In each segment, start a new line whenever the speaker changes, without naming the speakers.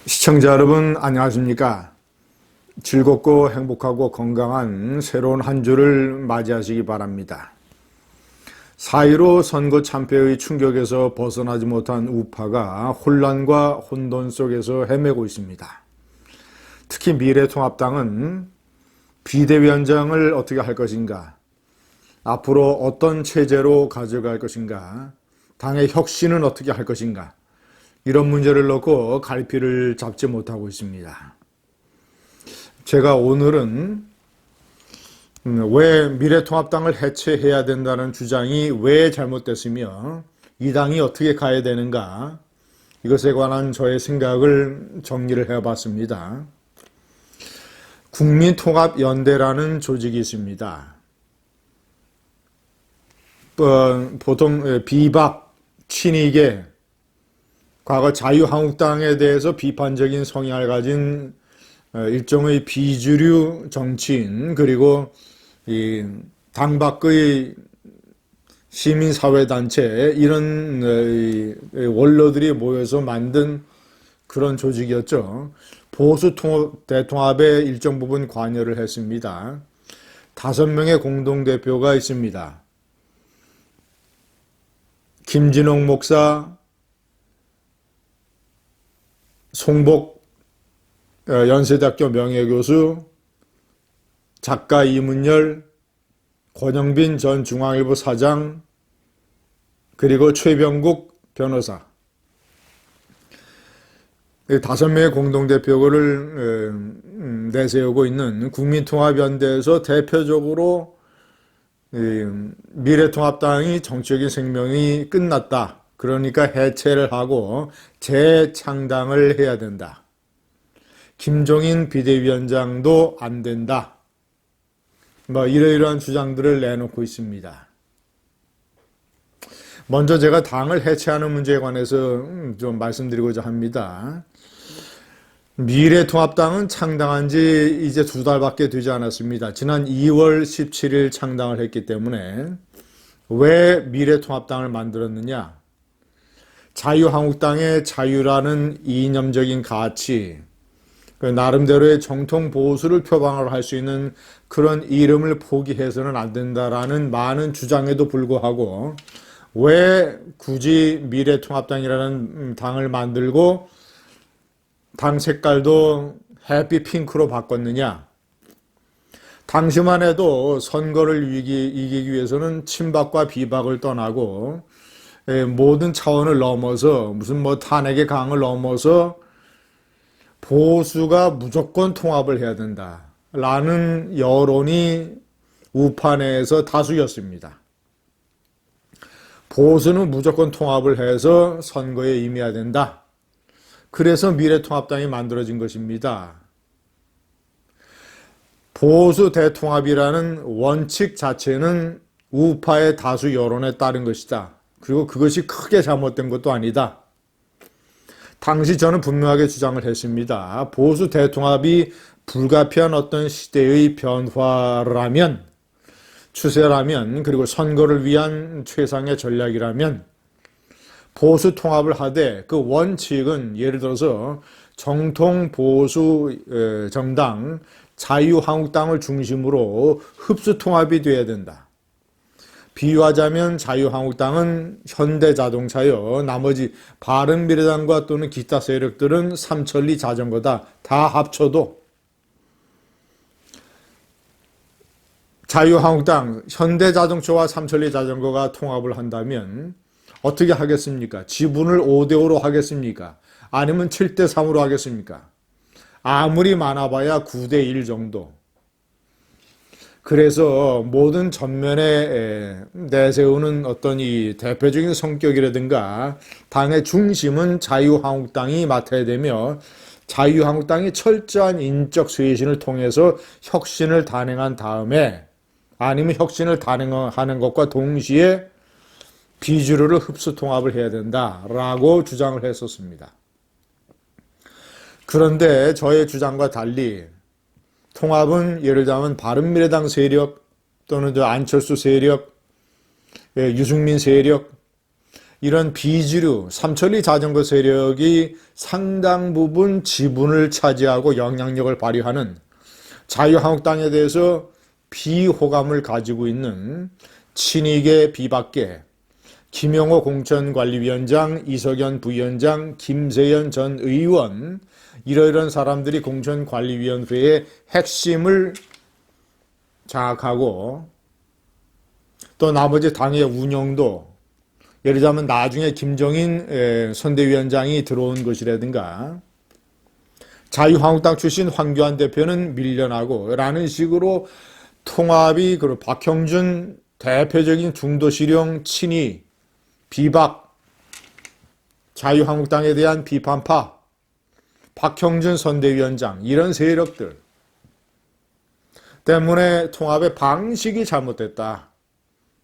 시청자 여러분 안녕하십니까? 즐겁고 행복하고 건강한 새로운 한 주를 맞이하시기 바랍니다. 4.15 선거 참패의 충격에서 벗어나지 못한 우파가 혼란과 혼돈 속에서 헤매고 있습니다. 특히 미래통합당은 비대위원장을 어떻게 할 것인가, 앞으로 어떤 체제로 가져갈 것인가, 당의 혁신은 어떻게 할 것인가, 이런 문제를 놓고 갈피를 잡지 못하고 있습니다. 제가 오늘은 왜 미래통합당을 해체해야 된다는 주장이 왜 잘못됐으며 이 당이 어떻게 가야 되는가, 이것에 관한 저의 생각을 정리를 해봤습니다. 국민통합연대라는 조직이 있습니다. 보통 비박, 친이계, 과거 자유한국당에 대해서 비판적인 성향을 가진 일종의 비주류 정치인, 그리고 이 당 밖의 시민사회단체, 이런 원로들이 모여서 만든 그런 조직이었죠. 보수 대통합에 일정 부분 관여를 했습니다. 5명의 공동대표가 있습니다. 김진홍 목사, 송복 연세대학교 명예교수, 작가 이문열, 권영빈 전 중앙일보 사장, 그리고 최병국 변호사, 5명의 공동대표를 내세우고 있는 국민통합연대에서 대표적으로 미래통합당이 정치적인 생명이 끝났다, 그러니까 해체를 하고 재창당을 해야 된다, 김종인 비대위원장도 안 된다, 이러이러한 주장들을 내놓고 있습니다. 먼저 제가 당을 해체하는 문제에 관해서 좀 말씀드리고자 합니다. 미래통합당은 창당한 지 이제 2달밖에 되지 않았습니다. 지난 2월 17일 창당을 했기 때문에 왜 미래통합당을 만들었느냐? 자유한국당의 자유라는 이념적인 가치, 나름대로의 정통 보수를 표방을 할 수 있는 그런 이름을 포기해서는 안 된다라는 많은 주장에도 불구하고 왜 굳이 미래통합당이라는 당을 만들고 당 색깔도 햇빛 핑크로 바꿨느냐? 당시만 해도 선거를 이기기 위해서는 친박과 비박을 떠나고 모든 차원을 넘어서, 무슨 탄핵의 강을 넘어서 보수가 무조건 통합을 해야 된다라는 여론이 우파 내에서 다수였습니다. 보수는 무조건 통합을 해서 선거에 임해야 된다. 그래서 미래통합당이 만들어진 것입니다. 보수 대통합이라는 원칙 자체는 우파의 다수 여론에 따른 것이다. 그리고 그것이 크게 잘못된 것도 아니다. 당시 저는 분명하게 주장을 했습니다. 보수 대통합이 불가피한 어떤 시대의 변화라면, 추세라면, 그리고 선거를 위한 최상의 전략이라면 보수 통합을 하되 그 원칙은 예를 들어서 정통 보수 정당 자유한국당을 중심으로 흡수 통합이 돼야 된다. 비유하자면 자유한국당은 현대자동차요, 나머지 바른미래당과 또는 기타 세력들은 삼천리 자전거다. 다 합쳐도 자유한국당, 현대자동차와 삼천리 자전거가 통합을 한다면 어떻게 하겠습니까? 지분을 5대5로 하겠습니까? 아니면 7대3으로 하겠습니까? 아무리 많아봐야 9대1 정도. 그래서 모든 전면에 내세우는 어떤 이 대표적인 성격이라든가 당의 중심은 자유한국당이 맡아야 되며, 자유한국당이 철저한 인적 쇄신을 통해서 혁신을 단행한 다음에, 아니면 혁신을 단행하는 것과 동시에 비주류를 흡수 통합을 해야 된다라고 주장을 했었습니다. 그런데 저의 주장과 달리 통합은 예를 들면 바른미래당 세력 또는 안철수 세력, 유승민 세력, 이런 비주류, 삼천리 자전거 세력이 상당 부분 지분을 차지하고 영향력을 발휘하는 자유한국당에 대해서 비호감을 가지고 있는 친이계 비박계, 김영호 공천관리위원장, 이석연 부위원장, 김세연 전 의원, 이러이런 사람들이 공천관리위원회의 핵심을 장악하고 또 나머지 당의 운영도 예를 들자면 나중에 김종인 선대위원장이 들어온 것이라든가 자유한국당 출신 황교안 대표는 밀려나고 라는 식으로 통합이 그리고 박형준 대표적인 중도실용 친이 비박 자유한국당에 대한 비판파 박형준 선대위원장 이런 세력들 때문에 통합의 방식이 잘못됐다.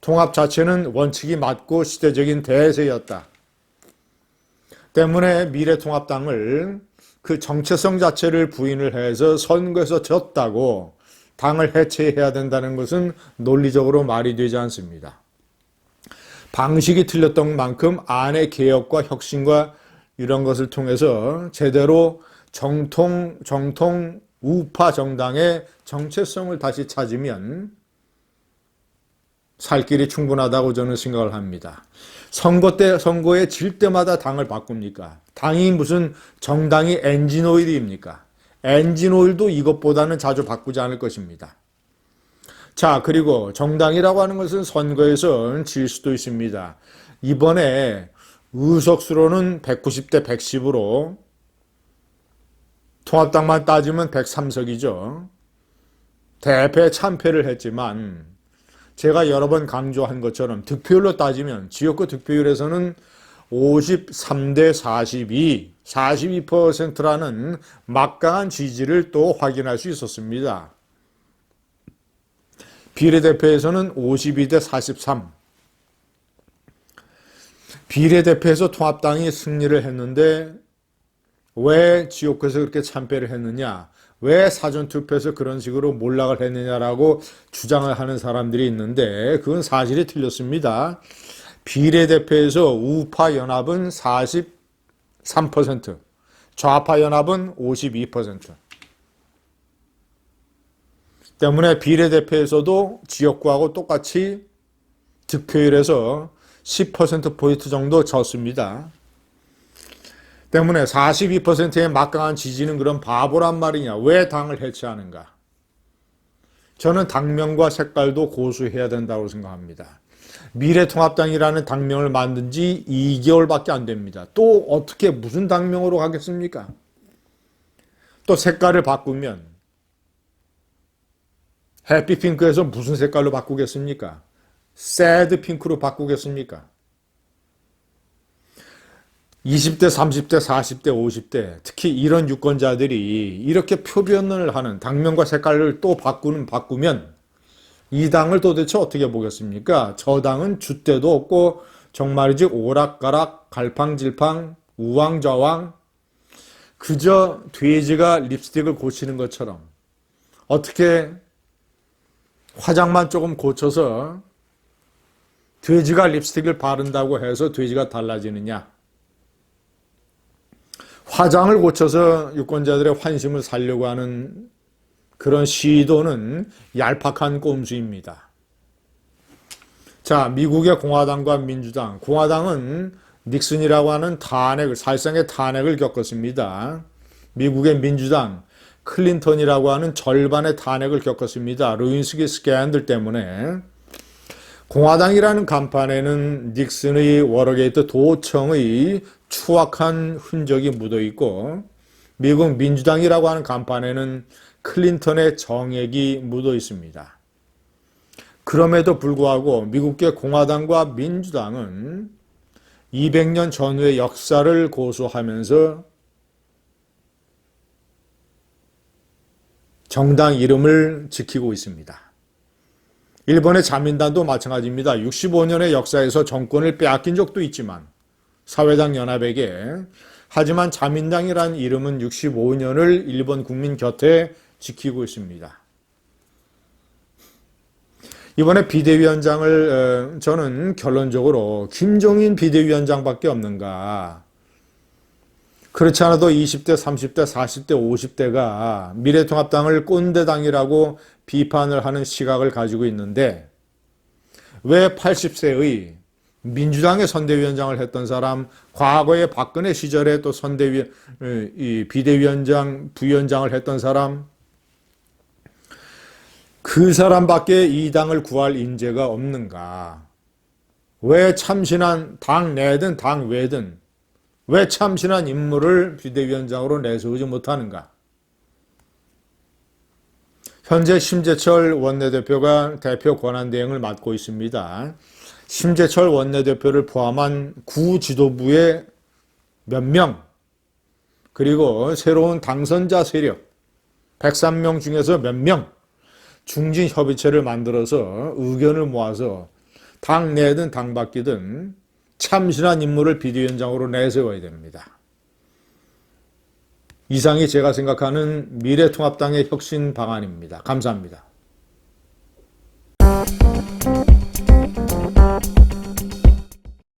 통합 자체는 원칙이 맞고 시대적인 대세였다. 때문에 미래통합당을 그 정체성 자체를 부인을 해서 선거에서 졌다고 당을 해체해야 된다는 것은 논리적으로 말이 되지 않습니다. 방식이 틀렸던 만큼 안의 개혁과 혁신과 이런 것을 통해서 제대로 정통 우파 정당의 정체성을 다시 찾으면 살 길이 충분하다고 저는 생각을 합니다. 선거에 질 때마다 당을 바꿉니까? 당이 무슨 정당이 엔진오일입니까? 엔진오일도 이것보다는 자주 바꾸지 않을 것입니다. 자, 그리고 정당이라고 하는 것은 선거에서 질 수도 있습니다. 이번에 의석수로는 190대 110으로 통합당만 따지면 103석이죠. 대패 참패를 했지만 제가 여러 번 강조한 것처럼 득표율로 따지면 지역구 득표율에서는 53대 42, 42%라는 막강한 지지를 또 확인할 수 있었습니다. 비례대표에서는 52대 43. 비례대표에서 통합당이 승리를 했는데 왜 지역구에서 그렇게 참패를 했느냐? 왜 사전투표에서 그런 식으로 몰락을 했느냐라고 주장을 하는 사람들이 있는데 그건 사실이 틀렸습니다. 비례대표에서 우파 연합은 43%, 좌파 연합은 52%. 때문에 비례대표에서도 지역구하고 똑같이 득표율에서 10%포인트 정도 졌습니다. 때문에 42%의 막강한 지지는 그런 바보란 말이냐. 왜 당을 해체하는가? 저는 당명과 색깔도 고수해야 된다고 생각합니다. 미래통합당이라는 당명을 만든 지 2개월밖에 안 됩니다. 또 어떻게 무슨 당명으로 가겠습니까? 또 색깔을 바꾸면 해피핑크에서 무슨 색깔로 바꾸겠습니까? 새드핑크로 바꾸겠습니까? 20대, 30대, 40대, 50대 특히 이런 유권자들이 이렇게 표변을 하는 당명과 색깔을 또 바꾸면 이 당을 도대체 어떻게 보겠습니까? 저 당은 줏대도 없고 정말이지 오락가락 갈팡질팡 우왕좌왕 그저 돼지가 립스틱을 고치는 것처럼 어떻게 화장만 조금 고쳐서 돼지가 립스틱을 바른다고 해서 돼지가 달라지느냐? 화장을 고쳐서 유권자들의 환심을 살려고 하는 그런 시도는 얄팍한 꼼수입니다. 자, 미국의 공화당과 민주당. 공화당은 닉슨이라고 하는 살상의 탄핵을 겪었습니다. 미국의 민주당, 클린턴이라고 하는 절반의 탄핵을 겪었습니다. 루인스키 스캔들 때문에. 공화당이라는 간판에는 닉슨의 워터게이트 도청의 추악한 흔적이 묻어있고 미국 민주당이라고 하는 간판에는 클린턴의 정액이 묻어 있습니다. 그럼에도 불구하고 미국의 공화당과 민주당은 200년 전후의 역사를 고수하면서 정당 이름을 지키고 있습니다. 일본의 자민당도 마찬가지입니다. 65년의 역사에서 정권을 빼앗긴 적도 있지만 사회당 연합에게 하지만 자민당이라는 이름은 65년을 일본 국민 곁에 지키고 있습니다. 이번에 비대위원장을 저는 결론적으로 김종인 비대위원장밖에 없는가. 그렇지 않아도 20대, 30대, 40대, 50대가 미래통합당을 꼰대당이라고 비판을 하는 시각을 가지고 있는데 왜 80세의 민주당의 선대위원장을 했던 사람, 과거에 박근혜 시절에 또 비대위원장, 부위원장을 했던 사람, 그 사람밖에 이 당을 구할 인재가 없는가? 왜 참신한 당 내든 당 외든 왜 참신한 인물을 비대위원장으로 내세우지 못하는가? 현재 심재철 원내대표가 대표 권한대행을 맡고 있습니다. 심재철 원내대표를 포함한 구 지도부의 몇 명, 그리고 새로운 당선자 세력 103명 중에서 몇 명 중진협의체를 만들어서 의견을 모아서 당 내든 당 밖이든 참신한 인물을 비대위원장으로 내세워야 됩니다. 이상이 제가 생각하는 미래통합당의 혁신 방안입니다. 감사합니다.